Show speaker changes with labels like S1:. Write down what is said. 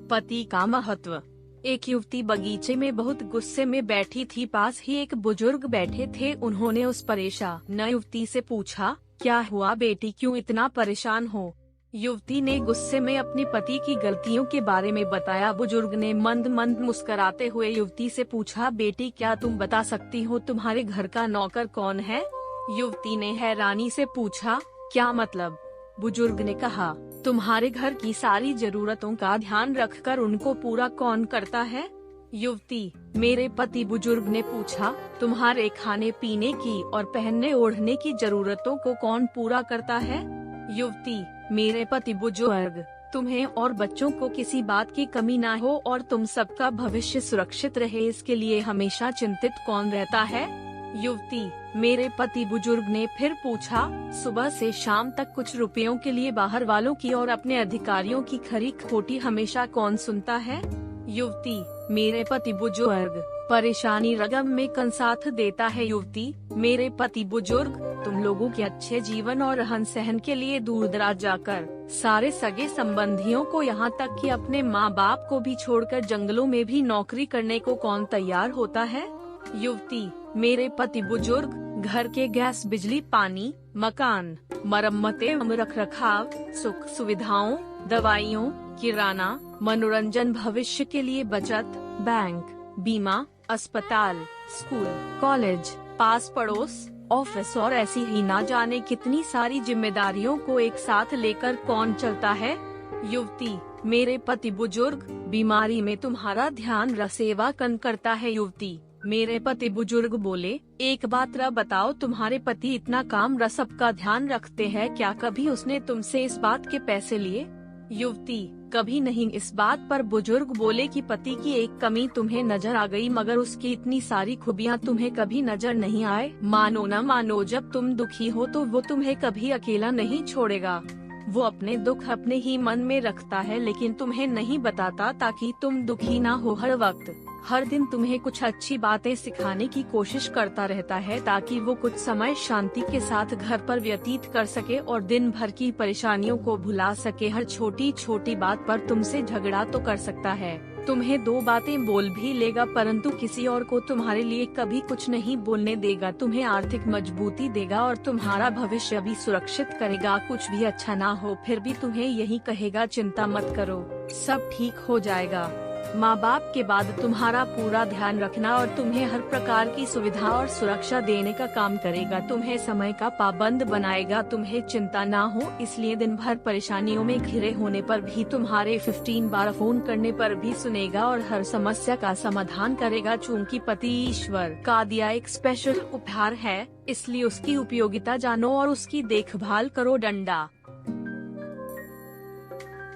S1: पति का महत्व। एक युवती बगीचे में बहुत गुस्से में बैठी थी। पास ही एक बुजुर्ग बैठे थे। उन्होंने उस परेशान युवती से पूछा, क्या हुआ बेटी, क्यों इतना परेशान हो? युवती ने गुस्से में अपने पति की गलतियों के बारे में बताया। बुजुर्ग ने मंद मंद मुस्कुराते हुए युवती से पूछा, बेटी क्या तुम बता सकती हो तुम्हारे घर का नौकर कौन है? युवती ने हैरानी से पूछा, क्या मतलब? बुजुर्ग ने कहा, तुम्हारे घर की सारी जरूरतों का ध्यान रखकर उनको पूरा कौन करता है? युवती, मेरे पति। बुजुर्ग ने पूछा, तुम्हारे खाने पीने की और पहनने ओढ़ने की जरूरतों को कौन पूरा करता है? युवती, मेरे पति। बुजुर्ग, तुम्हें और बच्चों को किसी बात की कमी ना हो और तुम सबका भविष्य सुरक्षित रहे, इसके लिए हमेशा चिंतित कौन रहता है? युवती, मेरे पति। बुजुर्ग ने फिर पूछा, सुबह से शाम तक कुछ रुपयों के लिए बाहर वालों की और अपने अधिकारियों की खरी खोटी हमेशा कौन सुनता है? युवती, मेरे पति। बुजुर्ग, परेशानी रगम में कंसाथ देता है। युवती, मेरे पति। बुजुर्ग, तुम लोगों के अच्छे जीवन और रहन सहन के लिए दूर दराज जाकर सारे सगे संबंधियों को यहाँ तक कि अपने माँ बाप को भी छोड़कर जंगलों में भी नौकरी करने को कौन तैयार होता है? युवती, मेरे पति। बुजुर्ग, घर के गैस, बिजली, पानी, मकान, मरम्मतें, रख रखाव, सुख सुविधाओं, दवाइयों, किराना, मनोरंजन, भविष्य के लिए बचत, बैंक, बीमा, अस्पताल, स्कूल, कॉलेज, पास पड़ोस, ऑफिस और ऐसी ही ना जाने कितनी सारी जिम्मेदारियों को एक साथ लेकर कौन चलता है? युवती, मेरे पति। बुजुर्ग, बीमारी में तुम्हारा ध्यान सेवा कन करता है। युवती, मेरे पति। बुजुर्ग बोले, एक बात बताओ, तुम्हारे पति इतना काम रसब का ध्यान रखते हैं, क्या कभी उसने तुमसे इस बात के पैसे लिए? युवती, कभी नहीं। इस बात पर बुजुर्ग बोले कि पति की एक कमी तुम्हें नजर आ गई, मगर उसकी इतनी सारी खूबियाँ तुम्हें कभी नजर नहीं आए। मानो न मानो, जब तुम दुखी हो तो वो तुम्हें कभी अकेला नहीं छोड़ेगा। वो अपने दुख अपने ही मन में रखता है, लेकिन तुम्हें नहीं बताता ताकि तुम दुखी ना हो। हर वक्त हर दिन तुम्हें कुछ अच्छी बातें सिखाने की कोशिश करता रहता है ताकि वो कुछ समय शांति के साथ घर पर व्यतीत कर सके और दिन भर की परेशानियों को भुला सके। हर छोटी छोटी बात पर तुमसे झगड़ा तो कर सकता है, तुम्हें दो बातें बोल भी लेगा, परंतु किसी और को तुम्हारे लिए कभी कुछ नहीं बोलने देगा। तुम्हें आर्थिक मजबूती देगा और तुम्हारा भविष्य भी सुरक्षित करेगा। कुछ भी अच्छा ना हो फिर भी तुम्हें यही कहेगा, चिंता मत करो, सब ठीक हो जाएगा। माँ बाप के बाद तुम्हारा पूरा ध्यान रखना और तुम्हें हर प्रकार की सुविधा और सुरक्षा देने का काम करेगा। तुम्हें समय का पाबंद बनाएगा, तुम्हें चिंता ना हो, इसलिए दिन भर परेशानियों में घिरे होने पर भी तुम्हारे 15 बार फोन करने पर भी सुनेगा और हर समस्या का समाधान करेगा। चूँकि पति ईश्वर का दिया एक स्पेशल उपहार है, इसलिए उसकी उपयोगिता जानो और उसकी देखभाल करो। डंडा।